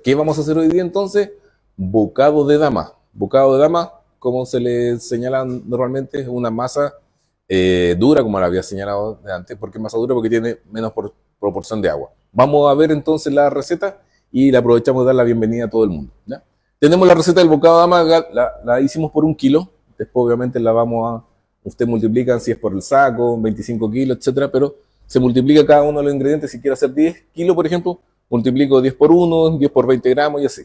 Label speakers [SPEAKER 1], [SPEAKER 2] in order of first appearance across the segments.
[SPEAKER 1] ¿Qué vamos a hacer hoy día entonces? Bocado de dama. Bocado de dama, como se le señala normalmente, es una masa dura, como la había señalado antes. ¿Por qué masa dura? Porque tiene menos proporción de agua. Vamos a ver entonces la receta y le aprovechamos de dar la bienvenida a todo el mundo, ¿ya? Tenemos la receta del bocado de dama, la hicimos por 1 kilo. Después obviamente la vamos a... Usted multiplican si es por el saco, 25 kilos, etcétera, pero se multiplica cada uno de los ingredientes. Si quiere hacer 10 kilos, por ejemplo, multiplico 10 por 1, 10 por 20 gramos y así.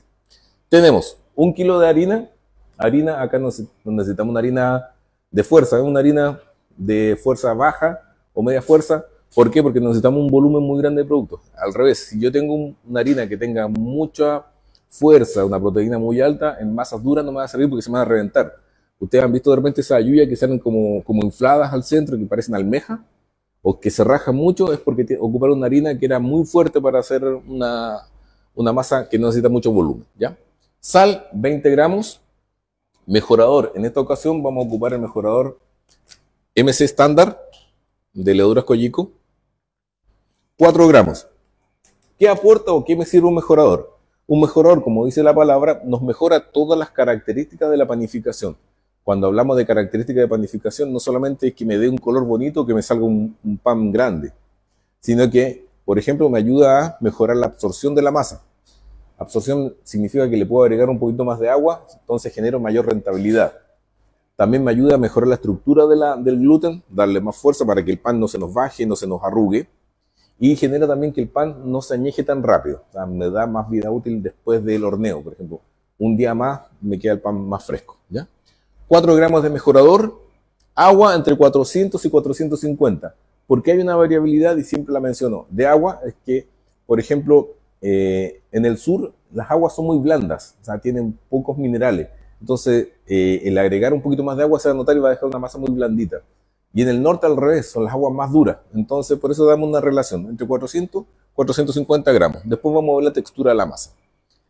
[SPEAKER 1] Tenemos 1 kilo de harina. Harina, acá necesitamos una harina de fuerza, una harina de fuerza baja o media fuerza. ¿Por qué? Porque necesitamos un volumen muy grande de producto. Al revés, si yo tengo una harina que tenga mucha fuerza, una proteína muy alta, en masas duras no me va a servir porque se me van a reventar. Ustedes han visto de repente esas ayuyas que salen como infladas al centro, que parecen almeja, o que se rajan mucho, es porque ocuparon una harina que era muy fuerte para hacer una masa que no necesita mucho volumen, ¿ya? Sal, 20 gramos. Mejorador, en esta ocasión vamos a ocupar el mejorador MC estándar de levaduras Coyico, 4 gramos. ¿Qué aporta o qué me sirve un mejorador? Un mejorador, como dice la palabra, nos mejora todas las características de la panificación. Cuando hablamos de características de panificación, no solamente es que me dé un color bonito o que me salga un pan grande, sino que, por ejemplo, me ayuda a mejorar la absorción de la masa. Absorción significa que le puedo agregar un poquito más de agua, entonces genero mayor rentabilidad. También me ayuda a mejorar la estructura del gluten, darle más fuerza para que el pan no se nos baje, no se nos arrugue. Y genera también que el pan no se añeje tan rápido. O sea, me da más vida útil después del horneo, por ejemplo. Un día más me queda el pan más fresco, ¿ya? 4 gramos de mejorador, agua entre 400 y 450. ¿Por qué hay una variabilidad? Y siempre la menciono. De agua es que, por ejemplo, en el sur las aguas son muy blandas, o sea, tienen pocos minerales. Entonces, el agregar un poquito más de agua se va a notar y va a dejar una masa muy blandita. Y en el norte al revés, son las aguas más duras. Entonces, por eso damos una relación entre 400 y 450 gramos. Después vamos a ver la textura de la masa.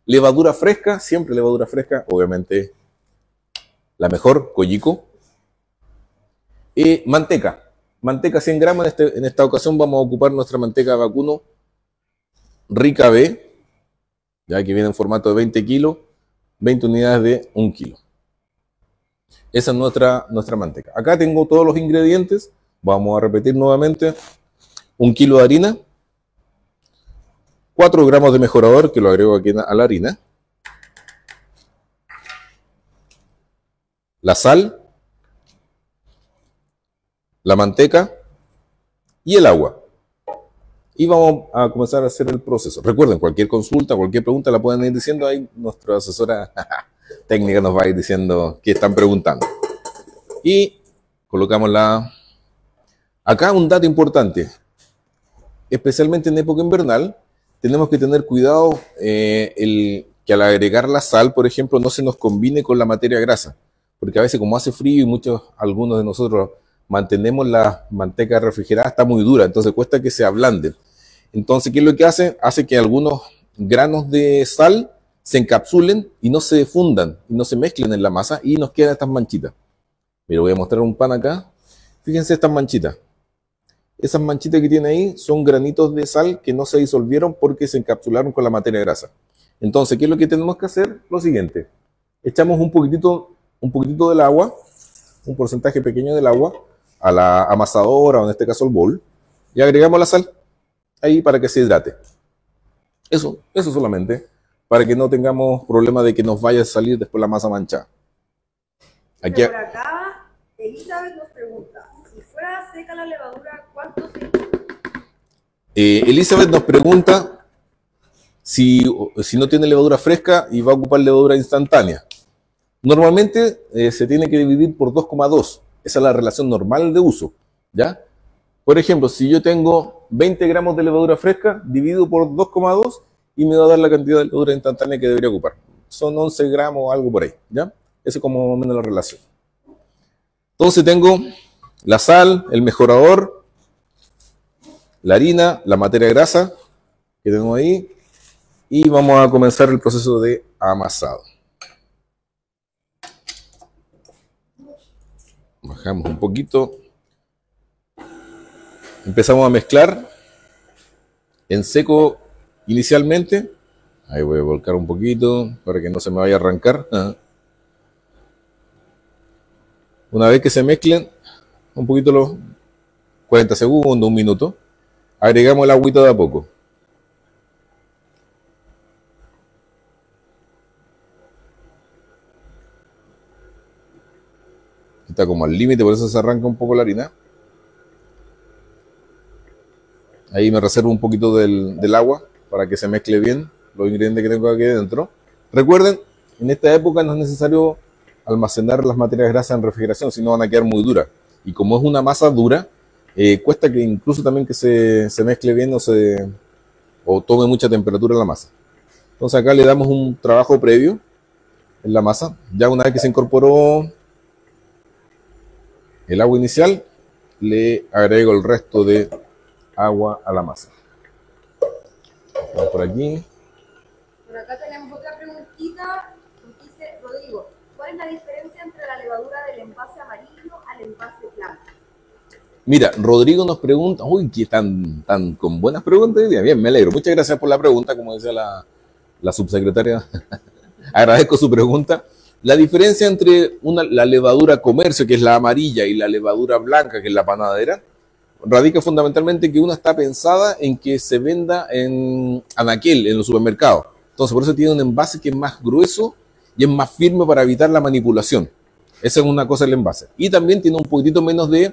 [SPEAKER 1] Levadura fresca, siempre levadura fresca, obviamente la mejor, Coyico. Manteca. Manteca 100 gramos. En esta ocasión vamos a ocupar nuestra manteca vacuno Rica B, ya que viene en formato de 20 kilos, 20 unidades de 1 kilo. Esa es nuestra manteca. Acá tengo todos los ingredientes. Vamos a repetir nuevamente. 1 kilo de harina, 4 gramos de mejorador, que lo agrego aquí a la harina, la sal, la manteca y el agua. Y vamos a comenzar a hacer el proceso. Recuerden, cualquier consulta, cualquier pregunta la pueden ir diciendo ahí. Nuestra asesora técnica nos va a ir diciendo qué están preguntando. Y colocamos acá un dato importante. Especialmente en época invernal, tenemos que tener cuidado que al agregar la sal, por ejemplo, no se nos combine con la materia grasa. Porque a veces como hace frío y algunos de nosotros mantenemos la manteca refrigerada, está muy dura, entonces cuesta que se ablande. Entonces, ¿qué es lo que hace? Hace que algunos granos de sal se encapsulen y no se fundan, y no se mezclen en la masa, y nos quedan estas manchitas. Mira, voy a mostrar un pan acá. Fíjense estas manchitas. Esas manchitas que tiene ahí son granitos de sal que no se disolvieron porque se encapsularon con la materia grasa. Entonces, ¿qué es lo que tenemos que hacer? Lo siguiente. Echamos un poquitito del agua, un porcentaje pequeño del agua, a la amasadora o en este caso al bol, y agregamos la sal ahí para que se hidrate. Eso solamente, para que no tengamos problema de que nos vaya a salir después la masa manchada. Aquí,
[SPEAKER 2] por acá, Elizabeth nos pregunta, si fuera seca la levadura, ¿cuánto se...?
[SPEAKER 1] Elizabeth nos pregunta si no tiene levadura fresca y va a ocupar levadura instantánea. Normalmente se tiene que dividir por 2,2. Esa es la relación normal de uso, ¿ya? Por ejemplo, si yo tengo 20 gramos de levadura fresca, divido por 2,2 y me va a dar la cantidad de levadura instantánea que debería ocupar. Son 11 gramos o algo por ahí, ¿ya? Esa es como más o menos la relación. Entonces tengo la sal, el mejorador, la harina, la materia grasa que tengo ahí, y vamos a comenzar el proceso de amasado. Bajamos un poquito. Empezamos a mezclar en seco inicialmente. Ahí voy a volcar un poquito para que no se me vaya a arrancar. Ajá. Una vez que se mezclen un poquito los 40 segundos, un minuto, agregamos el agüita de a poco. Está como al límite, por eso se arranca un poco la harina. Ahí me reservo un poquito del agua para que se mezcle bien los ingredientes que tengo aquí dentro. Recuerden, en esta época no es necesario almacenar las materias grasas en refrigeración, si no van a quedar muy duras. Y como es una masa dura, cuesta que incluso también que se mezcle bien o tome mucha temperatura la masa. Entonces acá le damos un trabajo previo en la masa. Ya una vez que se incorporó el agua inicial, le agrego el resto de agua a la masa. Vamos por aquí.
[SPEAKER 2] Por acá tenemos otra preguntita. Nos dice Rodrigo, ¿cuál es la diferencia entre la levadura del envase amarillo al envase blanco?
[SPEAKER 1] Mira, Rodrigo nos pregunta, uy, que tan con buenas preguntas. Bien, me alegro. Muchas gracias por la pregunta, como decía la subsecretaria. Agradezco su pregunta. La diferencia entre la levadura comercio, que es la amarilla, y la levadura blanca, que es la panadera, radica fundamentalmente que una está pensada en que se venda en anaquel, en los supermercados. Entonces, por eso tiene un envase que es más grueso y es más firme para evitar la manipulación. Esa es una cosa del envase. Y también tiene un poquitito menos de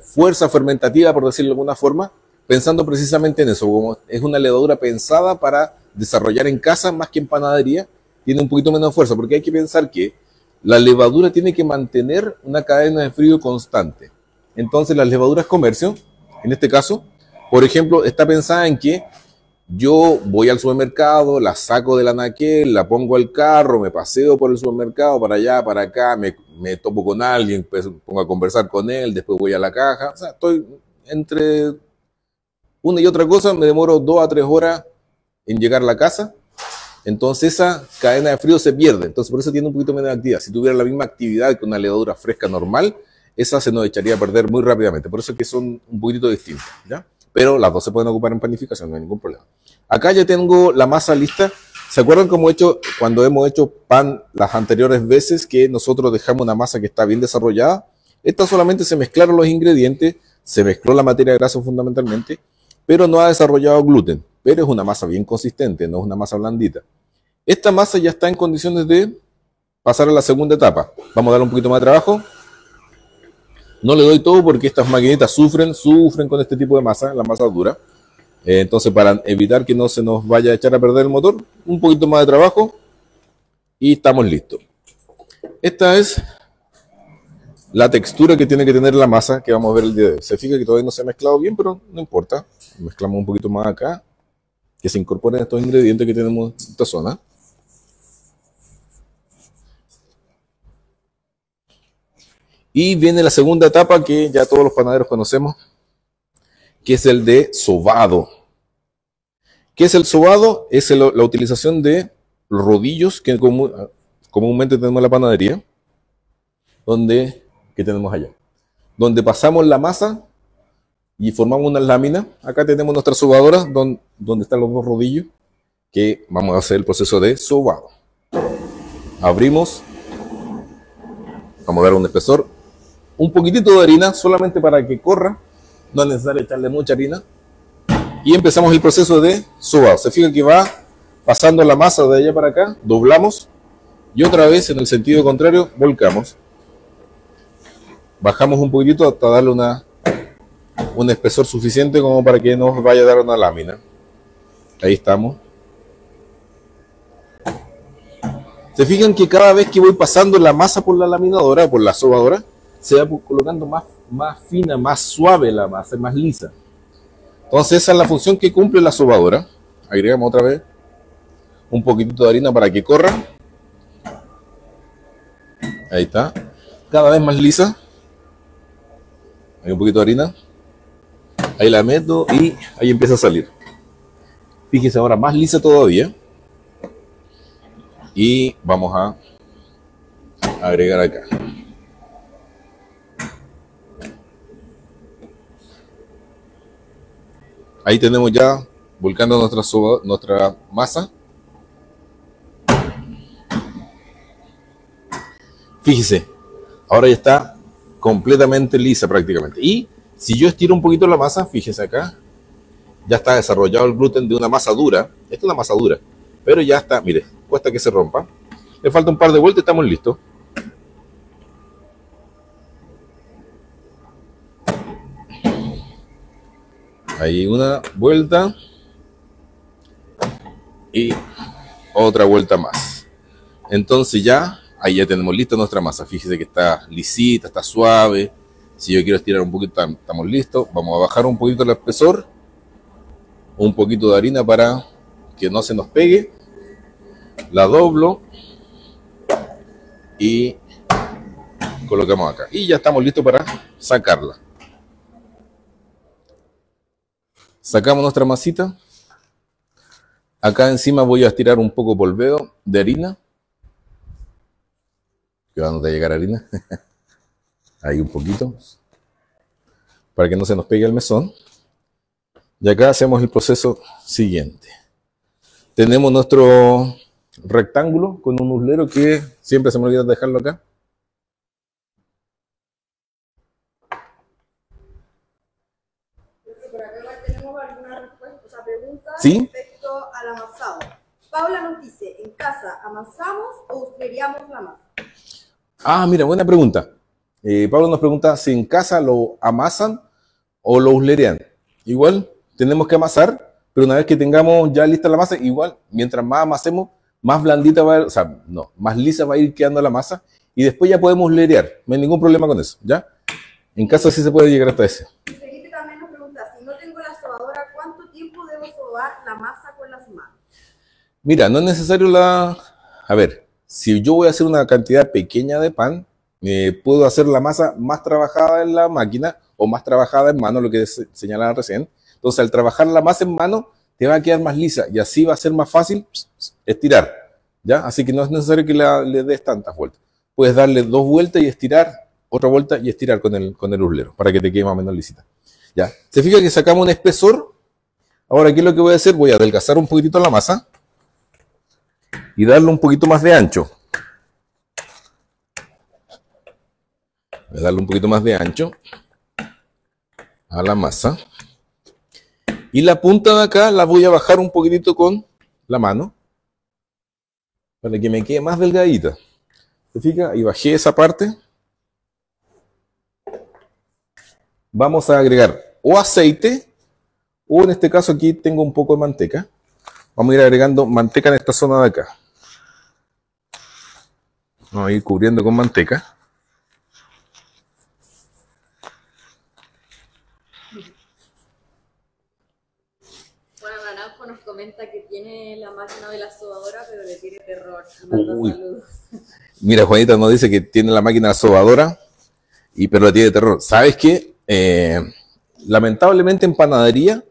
[SPEAKER 1] fuerza fermentativa, por decirlo de alguna forma, pensando precisamente en eso. Como es una levadura pensada para desarrollar en casa más que en panadería, tiene un poquito menos de fuerza, porque hay que pensar que la levadura tiene que mantener una cadena de frío constante. Entonces las levaduras comercio, en este caso, por ejemplo, está pensada en que yo voy al supermercado, la saco del anaquel, la pongo al carro, me paseo por el supermercado, para allá, para acá, me topo con alguien, pues pongo a conversar con él, después voy a la caja. O sea, estoy entre una y otra cosa, me demoro 2 a 3 horas en llegar a la casa. Entonces esa cadena de frío se pierde. Entonces por eso tiene un poquito menos de actividad. Si tuviera la misma actividad que una levadura fresca normal, esa se nos echaría a perder muy rápidamente. Por eso es que son un poquito distintas, ¿ya? Pero las dos se pueden ocupar en panificación, no hay ningún problema. Acá ya tengo la masa lista. ¿Se acuerdan cómo cuando hemos hecho pan las anteriores veces que nosotros dejamos una masa que está bien desarrollada? Esta solamente se mezclaron los ingredientes, se mezcló la materia grasa fundamentalmente, pero no ha desarrollado gluten. Pero es una masa bien consistente, no es una masa blandita. Esta masa ya está en condiciones de pasar a la segunda etapa. Vamos a darle un poquito más de trabajo. No le doy todo porque estas maquinitas sufren con este tipo de masa, la masa dura. Entonces, para evitar que no se nos vaya a echar a perder el motor, un poquito más de trabajo y estamos listos. Esta es la textura que tiene que tener la masa que vamos a ver el día de hoy. Se fija que todavía no se ha mezclado bien, pero no importa. Mezclamos un poquito más acá, que se incorporen estos ingredientes que tenemos en esta zona. Y viene la segunda etapa que ya todos los panaderos conocemos, que es el de sobado. ¿Qué es el sobado? Es la utilización de rodillos que comúnmente tenemos en la panadería, que tenemos allá, donde pasamos la masa y formamos una lámina. Acá tenemos nuestra sobadora donde están los dos rodillos, que vamos a hacer el proceso de sobado. Abrimos, vamos a dar un espesor, un poquitito de harina solamente para que corra, no es necesario echarle mucha harina, y empezamos el proceso de sobado. Se fija que va pasando la masa de allá para acá, doblamos y otra vez en el sentido contrario volcamos, bajamos un poquitito hasta darle un espesor suficiente como para que nos vaya a dar una lámina. Ahí estamos. Se fijan que cada vez que voy pasando la masa por la laminadora, por la sobadora, se va colocando más fina, más suave la masa, más lisa. Entonces esa es la función que cumple la sobadora. Agregamos otra vez un poquitito de harina para que corra. Ahí está. Cada vez más lisa. Hay un poquito de harina. Ahí la meto y ahí empieza a salir. Fíjese ahora más lisa todavía. Y vamos a agregar acá. Ahí tenemos ya volcando nuestra masa. Fíjese, ahora ya está completamente lisa prácticamente. Y si yo estiro un poquito la masa, fíjese acá, ya está desarrollado el gluten de una masa dura. Esta es una masa dura, pero ya está, mire, cuesta que se rompa. Le falta un par de vueltas y estamos listos. Ahí una vuelta y otra vuelta más. Entonces ya, ahí ya tenemos lista nuestra masa. Fíjese que está lisita, está suave. Si yo quiero estirar un poquito, estamos listos. Vamos a bajar un poquito el espesor. Un poquito de harina para que no se nos pegue. La doblo y colocamos acá. Y ya estamos listos para sacarla. Sacamos nuestra masita. Acá encima voy a estirar un poco polveo de harina. Que va a llegar harina. Ahí un poquito. Para que no se nos pegue el mesón. Y acá hacemos el proceso siguiente. Tenemos nuestro rectángulo con un uslero que siempre se me olvida dejarlo acá.
[SPEAKER 2] Por acá igual tenemos alguna respuesta, o sea, preguntas
[SPEAKER 1] ¿Sí?
[SPEAKER 2] respecto al amasado. Paula nos dice, ¿en casa amasamos o usleríamos la masa?
[SPEAKER 1] Ah, mira, buena pregunta. Pablo nos pregunta si en casa lo amasan o lo uslerean. Igual tenemos que amasar, pero una vez que tengamos ya lista la masa, igual, mientras más amasemos, más blandita va a, o sea, no, más lisa va a ir quedando la masa y después ya podemos uslerear. No hay ningún problema con eso, ¿ya? En casa sí se puede llegar hasta ese.
[SPEAKER 2] Y Felipe también nos pregunta, si no tengo la sobadora, ¿cuánto tiempo debo sobar la masa con las manos?
[SPEAKER 1] Mira, no es necesario la... A ver, si yo voy a hacer una cantidad pequeña de pan, puedo hacer la masa más trabajada en la máquina o más trabajada en mano, lo que señalaba recién. Entonces, al trabajar la masa en mano, te va a quedar más lisa y así va a ser más fácil estirar, ¿ya? Así que no es necesario que le des tantas vueltas. Puedes darle 2 vueltas y estirar, otra vuelta y estirar con el uslero para que te quede más o menos lisita. ¿Ya? Se fija que sacamos un espesor. Ahora, ¿qué es lo que voy a hacer? Voy a adelgazar un poquitito la masa y darle un poquito más de ancho. Voy a darle un poquito más de ancho a la masa. Y la punta de acá la voy a bajar un poquitito con la mano para que me quede más delgadita. ¿Se fija? Y bajé esa parte. Vamos a agregar o aceite o en este caso aquí tengo un poco de manteca. Vamos a ir agregando manteca en esta zona de acá. Vamos a ir cubriendo con manteca.
[SPEAKER 2] Bueno, Naranjo nos comenta que tiene la máquina de la sobadora, pero le tiene terror. Manda saludos.
[SPEAKER 1] Mira, Juanita nos dice que tiene la máquina sobadora, pero la tiene terror. ¿Sabes qué? Lamentablemente en panadería,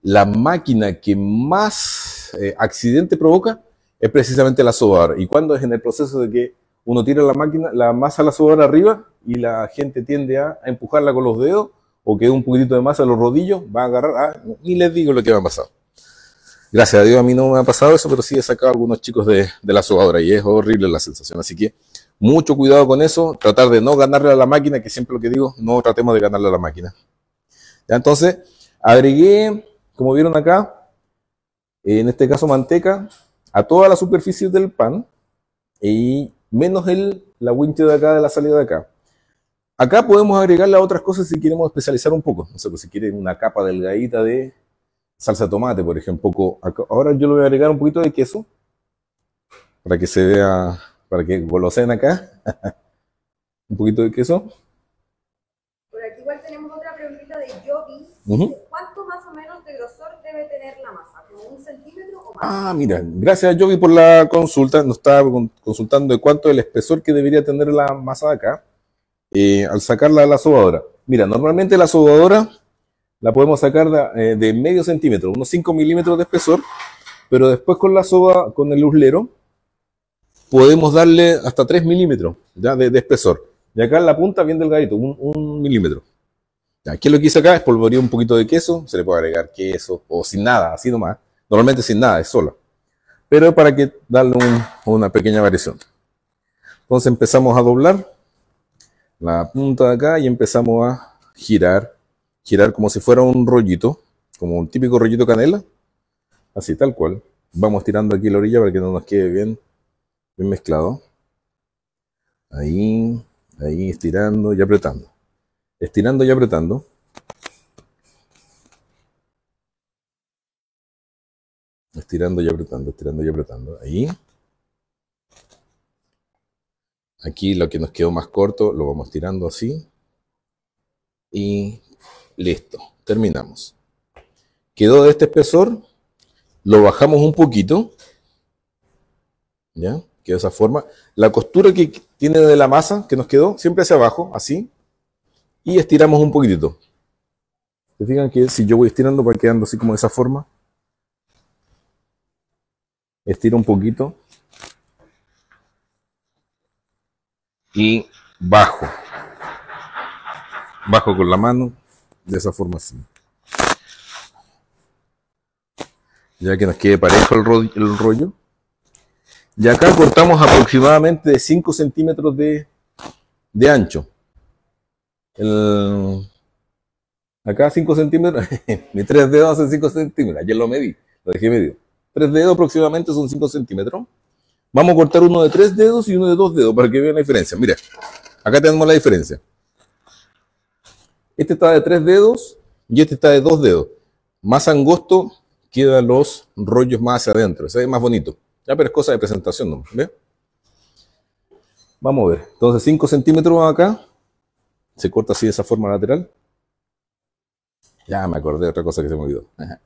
[SPEAKER 1] la máquina que más accidente provoca es precisamente la sobadora. ¿Y cuando es en el proceso de que uno tira la máquina, la masa a la sobadora arriba y la gente tiende a empujarla con los dedos o queda un poquitito de masa en los rodillos, va a agarrar, ni les digo lo que me ha pasado. Gracias a Dios a mí no me ha pasado eso, pero sí he sacado a algunos chicos de la sobadora y es horrible la sensación. Así que mucho cuidado con eso, tratar de no ganarle a la máquina, que siempre lo que digo, no tratemos de ganarle a la máquina. ¿Ya? Entonces, agregué, como vieron acá, en este caso manteca, a toda la superficie del pan, y menos la wincha de acá, de la salida de acá. Acá podemos agregarle a otras cosas si queremos especializar un poco. No sé, pues si quieren una capa delgadita de salsa de tomate, por ejemplo. Ahora yo le voy a agregar un poquito de queso, para que se vea, para que goloseen acá. Un poquito de queso.
[SPEAKER 2] Por aquí igual tenemos otra preguntita de Yogi. ¿Cuánto más o menos de grosor debe tener la masa? ¿Como 1 centímetro o más?
[SPEAKER 1] Ah, mira, gracias Yogi por la consulta. Nos estaba consultando de cuánto es el espesor que debería tener la masa de acá al sacarla de la sobadora. Mira, normalmente la sobadora la podemos sacar de medio centímetro, unos 5 milímetros de espesor, pero después con la soba, con el uslero, podemos darle hasta 3 milímetros ya de espesor. Y acá en la punta bien delgadito, un milímetro. Ya, ¿qué es lo que hice acá? Espolvoreé un poquito de queso, se le puede agregar queso o sin nada, así nomás. Normalmente sin nada, es solo. Pero para que darle una pequeña variación. Entonces empezamos a doblar la punta de acá y empezamos a girar como si fuera un rollito, como un típico rollito canela, así tal cual. Vamos tirando aquí la orilla para que no nos quede bien mezclado. Ahí, ahí, estirando y apretando. Estirando y apretando. Estirando y apretando, estirando y apretando. Ahí. Aquí lo que nos quedó más corto lo vamos tirando así. Y listo, terminamos. Quedó de este espesor, lo bajamos un poquito. ¿Ya? Quedó de esa forma. La costura que tiene de la masa que nos quedó, siempre hacia abajo, así. Y estiramos un poquitito. ¿Se fijan que si yo voy estirando va quedando así como de esa forma? Estiro un poquito. Y bajo. Bajo con la mano, de esa forma así. Ya que nos quede parejo el rollo. Y acá cortamos aproximadamente de 5 centímetros de ancho. Acá 5 centímetros, mis 3 dedos hacen 5 centímetros, ayer lo medí, lo dejé medio. 3 dedos aproximadamente son 5 centímetros. Vamos a cortar uno de 3 dedos y uno de 2 dedos para que vean la diferencia. Mira, acá tenemos la diferencia. Este está de 3 dedos y este está de 2 dedos. Más angosto quedan los rollos más hacia adentro, se ve más bonito. Ya, pero es cosa de presentación, ¿no? ¿Ve? Vamos a ver. Entonces 5 centímetros acá. Se corta así de esa forma lateral. Ya me acordé de otra cosa que se me olvidó. Ajá.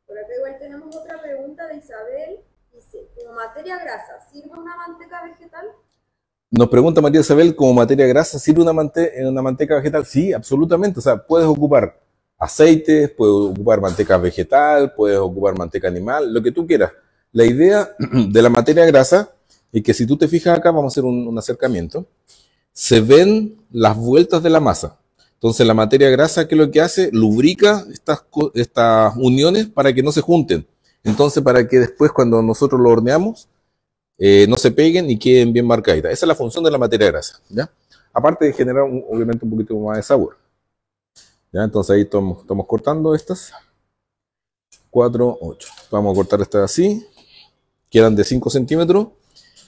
[SPEAKER 2] Por acá igual tenemos otra pregunta de Isabel. Dice, ¿como materia grasa sirve una manteca vegetal?
[SPEAKER 1] Nos pregunta María Isabel, ¿como materia grasa sirve una manteca vegetal? Sí, absolutamente. O sea, puedes ocupar aceites, puedes ocupar manteca vegetal, puedes ocupar manteca animal, lo que tú quieras. La idea de la materia grasa es que si tú te fijas acá, vamos a hacer un acercamiento, se ven las vueltas de la masa. Entonces la materia grasa, ¿qué es lo que hace? Lubrica estas uniones para que no se junten. Entonces para que después cuando nosotros lo horneamos, no se peguen y queden bien marcaditas. Esa es la función de la materia grasa, ¿ya? Aparte de generar obviamente un poquito más de sabor. ¿Ya? Entonces ahí estamos cortando estas. 4, 8. Vamos a cortar estas así. Quedan de 5 centímetros.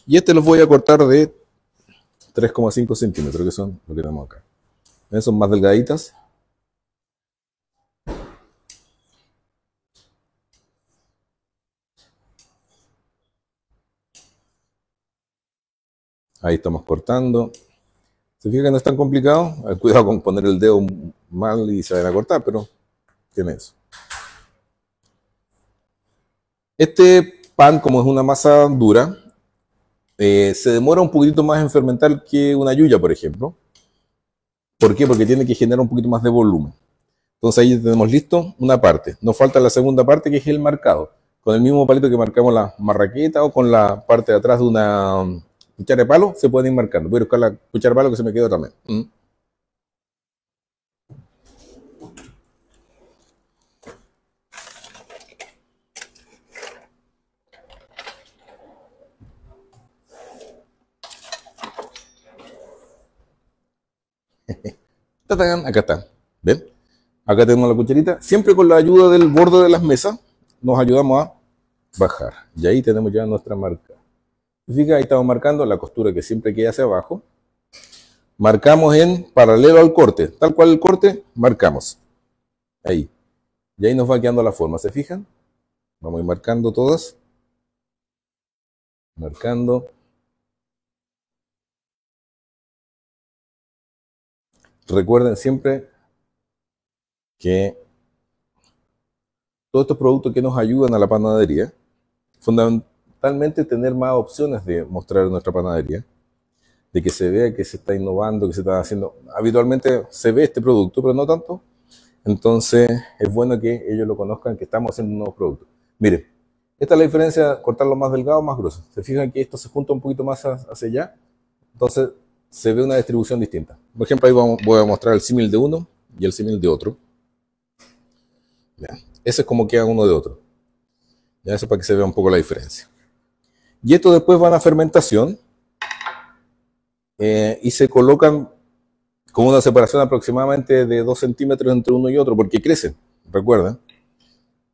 [SPEAKER 1] Y este los voy a cortar de 3,5 centímetros, que son lo que tenemos acá. ¿Ven? Son más delgaditas. Ahí estamos cortando. ¿Se fijan que no es tan complicado? Cuidado con poner el dedo mal y se van a cortar, pero tiene eso. Este pan, como es una masa dura, se demora un poquito más en fermentar que una yuya, por ejemplo. ¿Por qué? Porque tiene que generar un poquito más de volumen. Entonces ahí tenemos listo una parte. Nos falta la segunda parte, que es el marcado. Con el mismo palito que marcamos la marraqueta o con la parte de atrás de una cuchara de palo, se pueden ir marcando. Voy a buscar la cuchara de palo que se me quedó también. ¡Tatán! Acá está. ¿Ven? Acá tenemos la cucharita. Siempre con la ayuda del borde de las mesas nos ayudamos a bajar. Y ahí tenemos ya nuestra marca. Fíjate, ahí estamos marcando la costura que siempre queda hacia abajo. Marcamos en paralelo al corte. Tal cual el corte, marcamos. Ahí. Y ahí nos va quedando la forma. ¿Se fijan? Vamos a ir marcando todas. Marcando. Recuerden siempre que todos estos productos que nos ayudan a la panadería, fundamentalmente tener más opciones de mostrar nuestra panadería, de que se vea que se está innovando, que se está haciendo. Habitualmente se ve este producto, pero no tanto. Entonces es bueno que ellos lo conozcan, que estamos haciendo un nuevo producto. Miren, esta es la diferencia, cortarlo más delgado o más grueso. Se fijan que esto se junta un poquito más hacia allá, entonces se ve una distribución distinta. Por ejemplo, ahí voy a mostrar el símil de uno. y el símil de otro. Ya. Ese es como queda uno de otro. Ya, eso para que se vea un poco la diferencia. Y estos después van a fermentación y se colocan con una separación aproximadamente de 2 centímetros entre uno y otro, porque crecen, recuerden.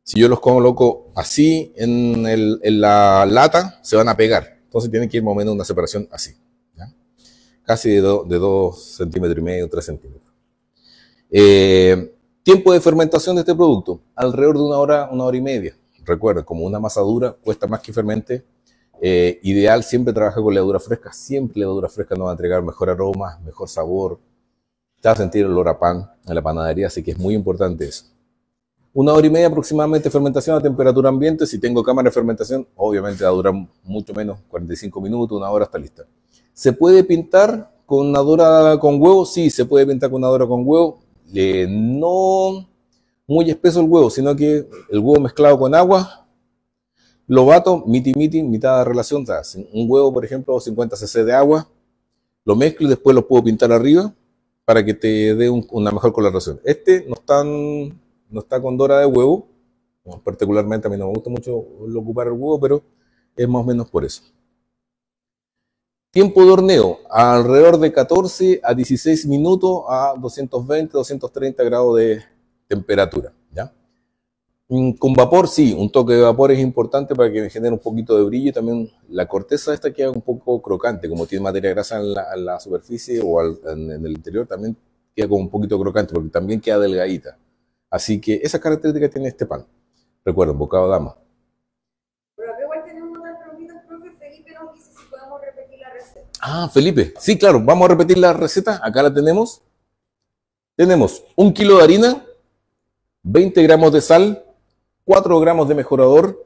[SPEAKER 1] Si yo los coloco así en la lata, se van a pegar. Entonces tienen que ir más o menos una separación así. ¿Ya? Casi de 2 centímetros y medio, 3 centímetros. Tiempo de fermentación de este producto, alrededor de 1 hora y media. Recuerden, como una masa dura cuesta más que fermente, ideal siempre trabaja con levadura fresca. Siempre levadura fresca nos va a entregar mejor aroma, mejor sabor. Te va a sentir el olor a pan en la panadería, así que es muy importante eso. 1 hora y media aproximadamente de fermentación a temperatura ambiente. Si tengo cámara de fermentación, obviamente va a durar mucho menos, 45 minutos, 1 hora, está lista. ¿Se puede pintar con una dora con huevo? Sí, se puede pintar con una dora con huevo. No muy espeso el huevo, sino que el huevo mezclado con agua, lo bato, miti, mitad de relación. Un huevo, por ejemplo, 50 cc de agua, lo mezclo y después lo puedo pintar arriba para que te dé una mejor coloración. Este no está con dora de huevo, particularmente a mí no me gusta mucho ocupar el huevo, pero es más o menos por eso. Tiempo de horneo, alrededor de 14 a 16 minutos a 220, 230 grados de temperatura. ¿Ya? Con vapor, sí, un toque de vapor es importante para que me genere un poquito de brillo y también la corteza esta queda un poco crocante, como tiene materia grasa en la superficie o en el interior, también queda como un poquito crocante porque también queda delgadita. Así que esas características tiene este pan. Recuerden, bocado de dama.
[SPEAKER 2] Pero acá igual tenemos otras preguntas, profe. Felipe nos dice si podemos repetir la receta.
[SPEAKER 1] Ah, Felipe, sí, claro, vamos a repetir la receta. Acá la tenemos. Tenemos 1 kilo de harina, 20 gramos de sal, 4 gramos de mejorador,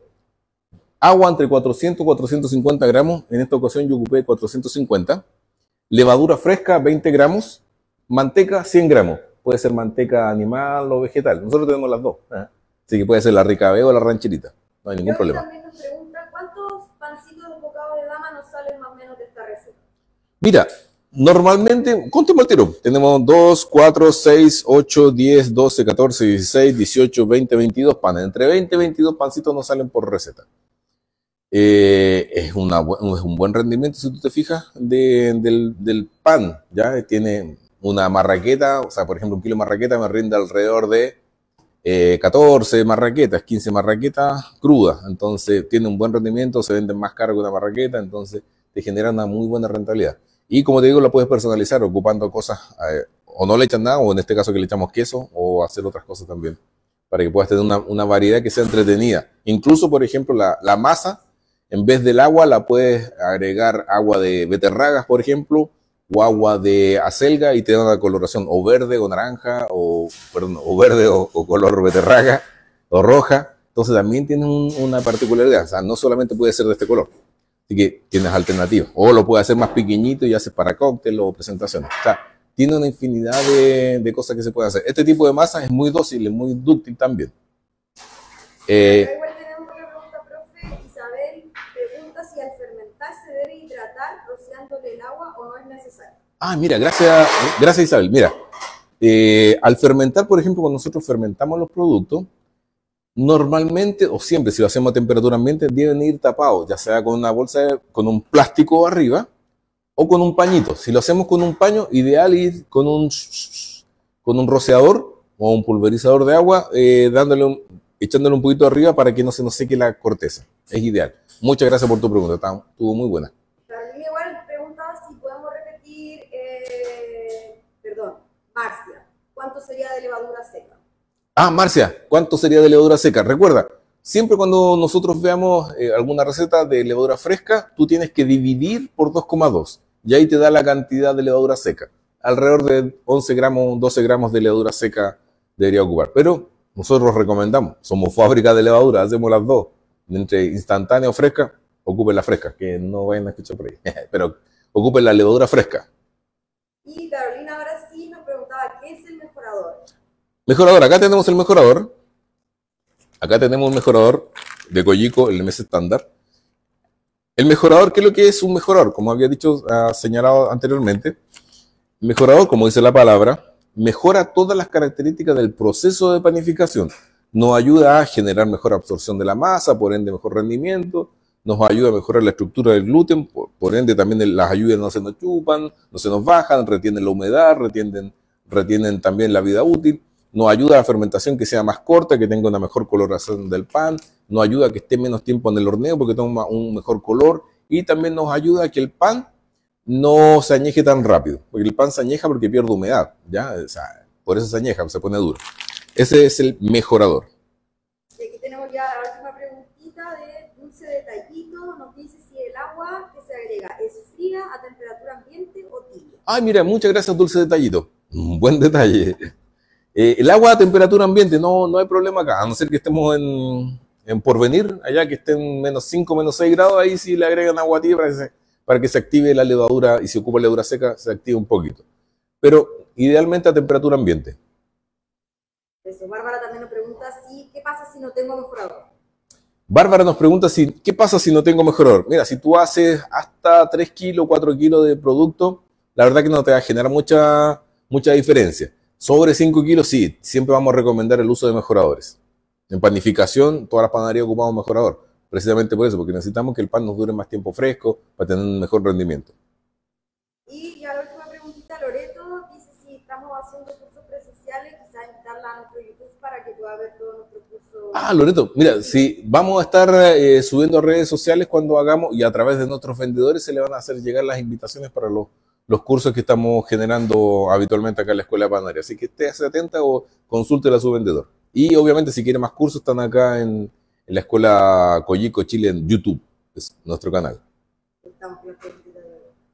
[SPEAKER 1] agua entre 400 y 450 gramos. En esta ocasión yo ocupé 450. Levadura fresca, 20 gramos. Manteca, 100 gramos. Puede ser manteca animal o vegetal. Nosotros tenemos las dos. Así que puede ser la Ricabeo o la rancherita. No hay ningún problema.
[SPEAKER 2] También nos pregunta, ¿cuántos pancitos de bocado de dama nos salen más o menos de esta receta?
[SPEAKER 1] Mira, normalmente, contemos al tiro. Tenemos 2, 4, 6, 8, 10, 12, 14, 16, 18, 20, 22 panes. Entre 20 y 22 pancitos nos salen por receta. Es un buen rendimiento, si tú te fijas, del pan. ¿Ya? Tiene una marraqueta, o sea, por ejemplo, 1 kilo de marraqueta me rinde alrededor de 14 marraquetas, 15 marraquetas crudas. Entonces, tiene un buen rendimiento, se venden más caro que una marraqueta, entonces te genera una muy buena rentabilidad. Y como te digo, la puedes personalizar ocupando cosas, o no le echan nada, o en este caso que le echamos queso, o hacer otras cosas también, para que puedas tener una variedad que sea entretenida. Incluso, por ejemplo, la masa, en vez del agua, la puedes agregar agua de beterragas, por ejemplo, o agua de acelga y te da una coloración o verde o naranja, o verde o color beterraga, o roja. Entonces también tiene una particularidad, o sea, no solamente puede ser de este color. Así que tienes alternativas. O lo puedes hacer más pequeñito y haces para cóctel o presentaciones. O sea, tiene una infinidad de cosas que se pueden hacer. Este tipo de masa es muy dócil, es muy dúctil también.
[SPEAKER 2] Igual tenemos una pregunta, profe. Isabel pregunta si al fermentar se debe hidratar rociándole el agua o no es necesario.
[SPEAKER 1] Ah, mira, gracias Isabel. Mira, al fermentar, por ejemplo, cuando nosotros fermentamos los productos, normalmente, o siempre, si lo hacemos a temperatura ambiente, deben ir tapados, ya sea con una bolsa, con un plástico arriba, o con un pañito. Si lo hacemos con un paño, ideal ir con un rociador o un pulverizador de agua, echándole un poquito arriba para que no se nos seque la corteza. Es ideal. Muchas gracias por tu pregunta, estuvo muy buena.
[SPEAKER 2] Carolina igual preguntaba si podemos repetir, Marcia, ¿cuánto sería de levadura seca?
[SPEAKER 1] Ah, Marcia, ¿cuánto sería de levadura seca? Recuerda, siempre cuando nosotros veamos alguna receta de levadura fresca, tú tienes que dividir por 2,2 y ahí te da la cantidad de levadura seca. Alrededor de 11 gramos, 12 gramos de levadura seca debería ocupar. Pero nosotros recomendamos, somos fábrica de levadura, hacemos las dos. Entre instantánea o fresca, ocupen la fresca, que no vayan a escuchar por ahí. Pero ocupen la levadura fresca.
[SPEAKER 2] Y Carolina ahora sí nos preguntaba, ¿qué es el mejorador?
[SPEAKER 1] Mejorador, acá tenemos el mejorador. Acá tenemos un mejorador de Coyico, el MS estándar. El mejorador, ¿qué es lo que es un mejorador? Como había dicho, señalado anteriormente, mejorador, como dice la palabra, mejora todas las características del proceso de panificación. Nos ayuda a generar mejor absorción de la masa, por ende mejor rendimiento, nos ayuda a mejorar la estructura del gluten, por ende también las ayudas no se nos chupan, no se nos bajan, retienen la humedad, retienen también la vida útil, nos ayuda a la fermentación que sea más corta, que tenga una mejor coloración del pan, nos ayuda a que esté menos tiempo en el horneo porque toma un mejor color y también nos ayuda a que el pan no se añeje tan rápido, porque el pan se añeja porque pierde humedad, ¿ya? O sea, por eso se añeja, se pone duro. Ese es el mejorador.
[SPEAKER 2] Y aquí tenemos ya la última preguntita de Dulce Detallito. Nos dice si el agua que se agrega es fría, a temperatura ambiente o tibia.
[SPEAKER 1] Ay, mira, muchas gracias, Dulce Detallito. Un buen detalle. El agua a temperatura ambiente, no hay problema acá, a no ser que estemos en Porvenir, allá que estén menos 5, menos 6 grados, ahí sí le agregan agua tibia para que se active la levadura y si ocupa levadura seca, se active un poquito. Pero idealmente a temperatura ambiente.
[SPEAKER 2] Eso, Bárbara también nos pregunta qué pasa si no tengo mejorador.
[SPEAKER 1] Bárbara nos pregunta qué pasa si no tengo mejorador. Mira, si tú haces hasta 3 kilos, 4 kilos de producto, la verdad que no te va a generar mucha diferencia. Sobre 5 kilos, sí, siempre vamos a recomendar el uso de mejoradores. En panificación, todas las panaderías ocupamos mejorador, precisamente por eso, porque necesitamos que el pan nos dure más tiempo fresco para tener un mejor rendimiento.
[SPEAKER 2] Y ya la última preguntita, Loreto dice si estamos haciendo cursos presenciales, quizás invitarla a nuestro YouTube para que pueda ver todo nuestro curso.
[SPEAKER 1] Ah, Loreto, mira, si vamos a estar subiendo a redes sociales cuando hagamos y a través de nuestros vendedores se le van a hacer llegar las invitaciones para los cursos que estamos generando habitualmente acá en la Escuela de Panadería. Así que esté atenta o consúltela a su vendedor. Y obviamente si quiere más cursos están acá en la Escuela Coyico Chile en YouTube, es nuestro canal.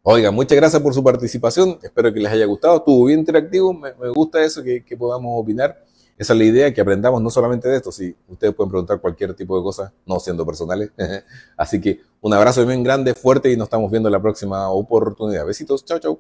[SPEAKER 1] Oiga, muchas gracias por su participación, espero que les haya gustado, estuvo bien interactivo, me gusta eso, que podamos opinar. Esa es la idea, que aprendamos no solamente de esto, si ustedes pueden preguntar cualquier tipo de cosas, no siendo personales. Así que un abrazo bien grande, fuerte y nos estamos viendo en la próxima oportunidad. Besitos, chao, chao.